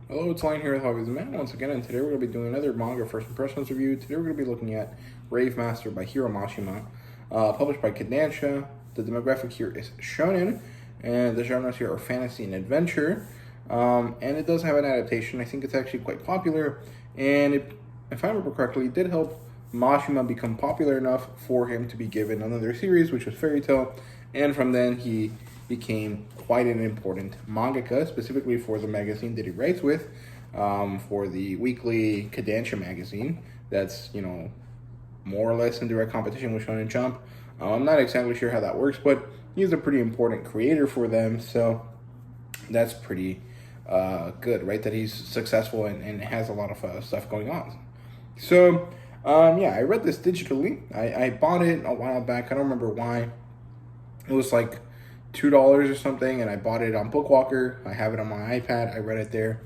Hello, it's Lion here with Hobbies Man once again, and today we're going to be doing another manga first impressions review. Today we're going to be looking at Rave Master by Hiro Mashima, published by Kodansha. The demographic here is shonen, and the genres here are fantasy and adventure. And it does have an adaptation. I think it's actually quite popular, and if I remember correctly, it did help Mashima become popular enough for him to be given another series, which was Fairy Tail, and from then he became quite an important mangaka, specifically for the magazine that he writes with, for the weekly Kodansha magazine. That's, more or less in direct competition with Shonen Jump. I'm not exactly sure how that works, but he's a pretty important creator for them, so that's pretty good, right? That he's successful and has a lot of stuff going on. So, yeah, I read this digitally. I bought it a while back. I don't remember why. It was like $2 or something, and I bought it on Bookwalker. I have it on my iPad. I read it there,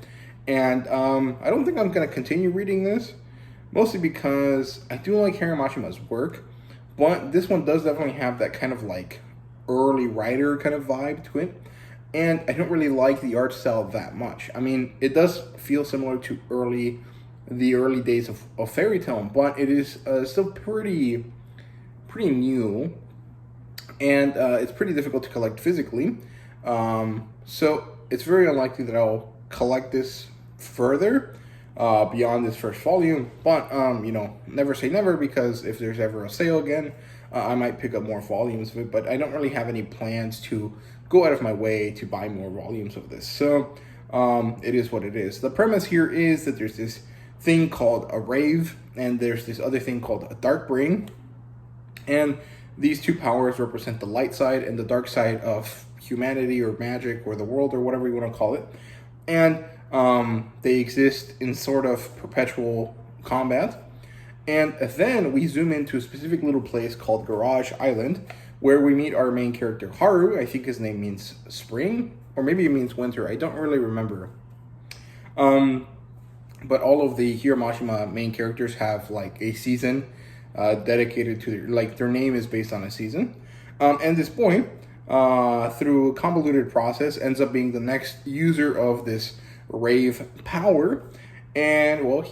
and I don't think I'm going to continue reading this, mostly because I do like Hiro Mashima's work, but this one does definitely have that kind of like early writer kind of vibe to it, and I don't really like the art style that much. I mean, it does feel similar to the early days of Fairy Tail, but it is still pretty new, and it's pretty difficult to collect physically. So it's very unlikely that I'll collect this further beyond this first volume. But, never say never, because if there's ever a sale again, I might pick up more volumes of it. But I don't really have any plans to go out of my way to buy more volumes of this. So it is what it is. The premise here is that there's this thing called a Rave, and there's this other thing called a Dark Brain. And these two powers represent the light side and the dark side of humanity or magic or the world or whatever you want to call it. And they exist in sort of perpetual combat. And then we zoom into a specific little place called Garage Island, where we meet our main character, Haru. I think his name means spring, or maybe it means winter. I don't really remember. But all of the Hiro Mashima main characters have like a season dedicated to their name is based on a season, and this boy, through a convoluted process, ends up being the next user of this Rave power, and well,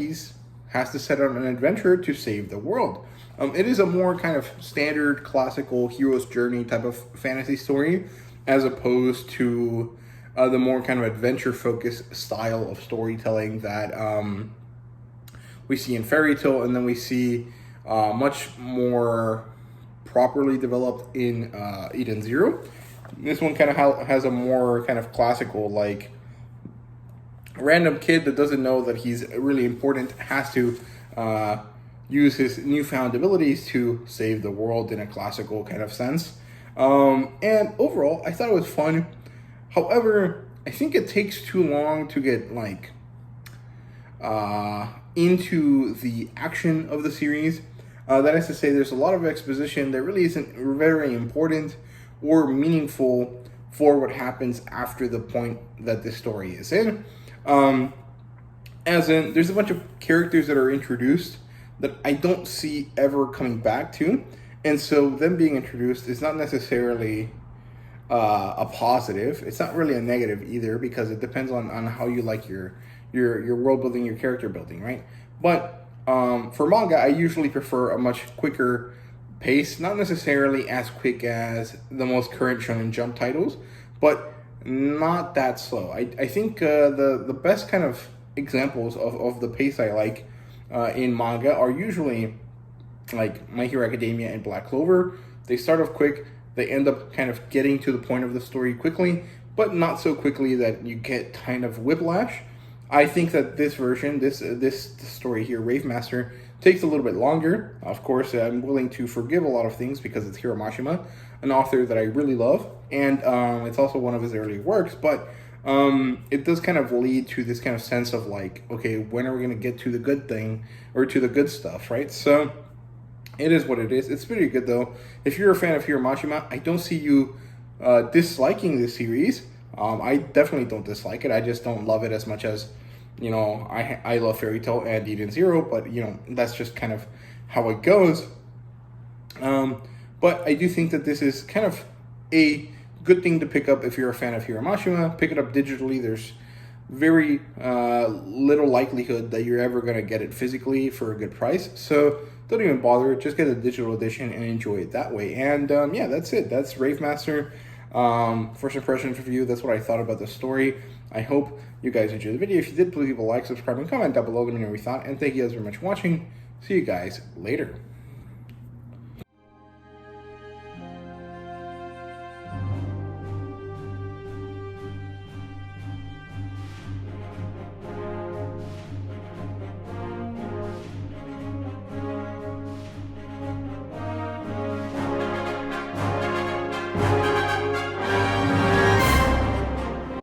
has to set out an adventure to save the world. It is a more kind of standard classical hero's journey type of fantasy story, as opposed to the more kind of adventure focused style of storytelling that we see in Fairy Tail, and then we see much more properly developed in Eden Zero. This one kind of has a more kind of classical, like, random kid that doesn't know that he's really important has to use his newfound abilities to save the world in a classical kind of sense. And overall, I thought it was fun. However, I think it takes too long to get like into the action of the series. That is to say, there's a lot of exposition that really isn't very important or meaningful for what happens after the point that this story is in. As in, there's a bunch of characters that are introduced that I don't see ever coming back to. And so them being introduced is not necessarily a positive. It's not really a negative either, because it depends on how you like your world building, your character building, right? But for manga, I usually prefer a much quicker pace, not necessarily as quick as the most current Shonen Jump titles, but not that slow. I think the best kind of examples of the pace I like in manga are usually like My Hero Academia and Black Clover. They start off quick, they end up kind of getting to the point of the story quickly, but not so quickly that you get kind of whiplash. I think that this version, this story here, Rave Master, takes a little bit longer. Of course, I'm willing to forgive a lot of things because it's Hiro Mashima, an author that I really love, and it's also one of his early works, but it does kind of lead to this kind of sense of like, okay, when are we going to get to the good thing, or to the good stuff, right? So it is what it is. It's pretty good, though. If you're a fan of Hiro Mashima, I don't see you disliking this series. I definitely don't dislike it. I just don't love it as much as, I love Fairy Tail and Eden Zero, but, that's just kind of how it goes. But I do think that this is kind of a good thing to pick up if you're a fan of Hiro Mashima. Pick it up digitally. There's very little likelihood that you're ever going to get it physically for a good price. So don't even bother. Just get a digital edition and enjoy it that way. And yeah, that's it. That's Rave Master. First impressions review. That's what I thought about the story. I hope you guys enjoyed the video. If you did, please leave a like, subscribe, and comment down below. Let me know what you thought. And thank you guys very much for watching. See you guys later.